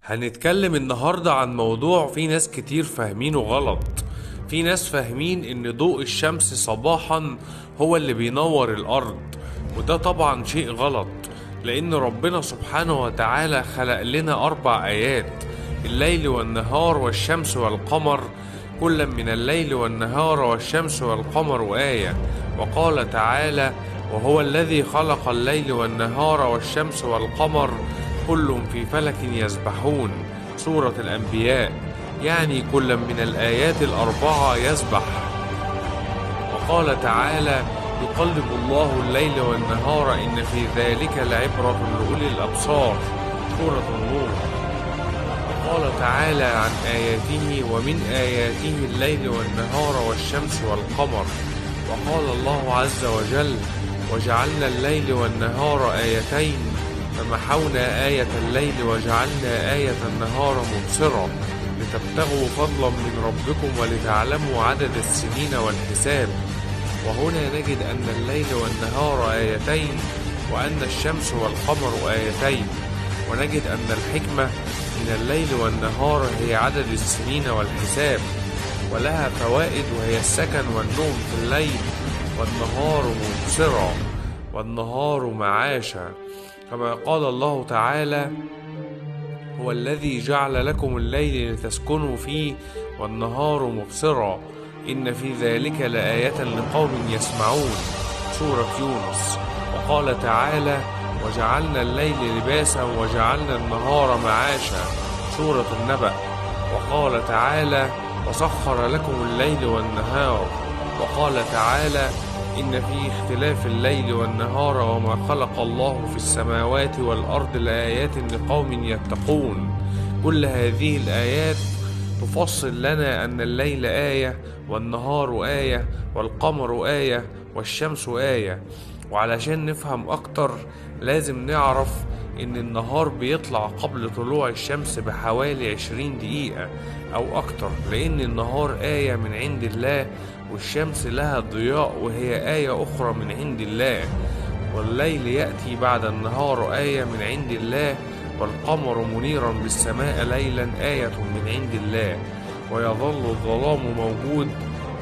هنتكلم النهاردة عن موضوع في ناس كتير فاهمينه غلط. في ناس فاهمين ان ضوء الشمس صباحا هو اللي بينور الارض، وده طبعا شيء غلط، لان ربنا سبحانه وتعالى خلق لنا 4 آيات: الليل والنهار والشمس والقمر، كل من الليل والنهار والشمس والقمر آية. وقال تعالى: وهو الذي خلق الليل والنهار والشمس والقمر كل في فلك يسبحون، سورة الأنبياء. يعني كل من الآيات ال4 يسبح. وقال تعالى: يقلب الله الليل والنهار إن في ذلك لعبرة لأولي الأبصار، سورة النور. وقال تعالى عن آياته: ومن آياته الليل والنهار والشمس والقمر. وقال الله عز وجل: وجعلنا الليل والنهار آيتين فمحونا آية الليل وجعلنا آية النهار مبصرة لتبتغوا فضلا من ربكم ولتعلموا عدد السنين والحساب. وهنا نجد أن الليل والنهار آيتين، وأن الشمس والقمر آيتين، ونجد أن الحكمة من الليل والنهار هي عدد السنين والحساب، ولها فوائد وهي السكن والنوم في الليل، والنهار مبصرا والنهار معاشا، كما قال الله تعالى: هو الذي جعل لكم الليل لتسكنوا فيه والنهار مبصرا إن في ذلك لآية لقوم يسمعون، سورة يونس. وقال تعالى: وجعلنا الليل لباسا وجعلنا النهار معاشا، سورة النبأ. وقال تعالى: وسخر لكم الليل والنهار. وقال تعالى: إن في اختلاف الليل والنهار وما خلق الله في السماوات والأرض لآيات لقوم يتقون. كل هذه الآيات تفصل لنا أن الليل آية، والنهار آية، والقمر آية، والشمس آية. وعلشان نفهم أكتر لازم نعرف إن النهار بيطلع قبل طلوع الشمس بحوالي 20 دقيقة أو أكتر، لأن النهار آية من عند الله، والشمس لها ضياء وهي آية أخرى من عند الله، والليل يأتي بعد النهار آية من عند الله، والقمر منيرا بالسماء ليلا آية من عند الله، ويظل الظلام موجود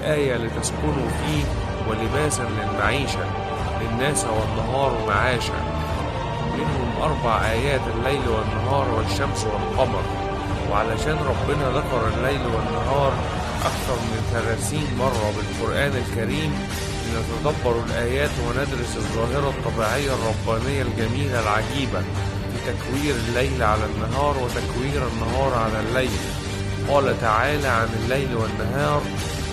آية لتسكنوا فيه ولباسا للمعيشة للناس والنهار معاشا. منهم 4 آيات: الليل والنهار والشمس والقمر. وعلشان ربنا ذكر الليل والنهار أكثر من 30 مرة بالقرآن الكريم لنتدبر الآيات وندرس الظاهرة الطبيعية الربانية الجميلة العجيبة في تكوير الليل على النهار وتكوير النهار على الليل. قال تعالى عن الليل والنهار: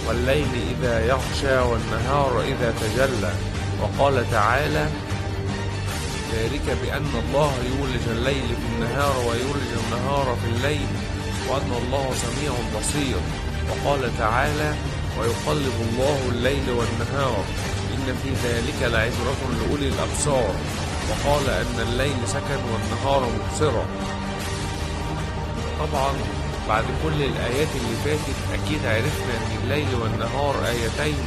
والليل إذا يغشى والنهار إذا تجلى. وقال تعالى: ذلك بأن الله يولج الليل في النهار ويولج النهار في الليل وأن الله سميع بصير. وقال تعالى: ويقلب الله الليل والنهار إن في ذلك لعبرة لأولي الأبصار. وقال أن الليل سكن والنهار مبصرة. طبعا بعد كل الآيات اللي فاتت أكيد عرفنا أن الليل والنهار آيتين،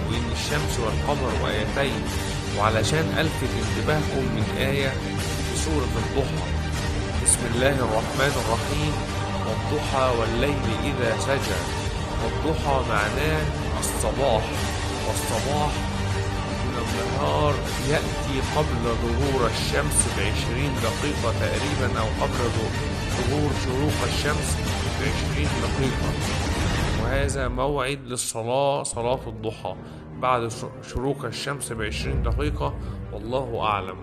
وإن الشمس والقمر آيتين. وعلشان ألفت انتباهكم من آية في سورة الضحى: بسم الله الرحمن الرحيم، والضحى والليل إذا سجى. والضحى معناه الصباح، والصباح من النهار يأتي قبل ظهور الشمس ب20 دقيقة تقريبا، أو قبل ظهور شروق الشمس ب20 دقيقة، وهذا موعد للصلاة، صلاة الضحى بعد شروق الشمس ب20 دقيقة، والله أعلم.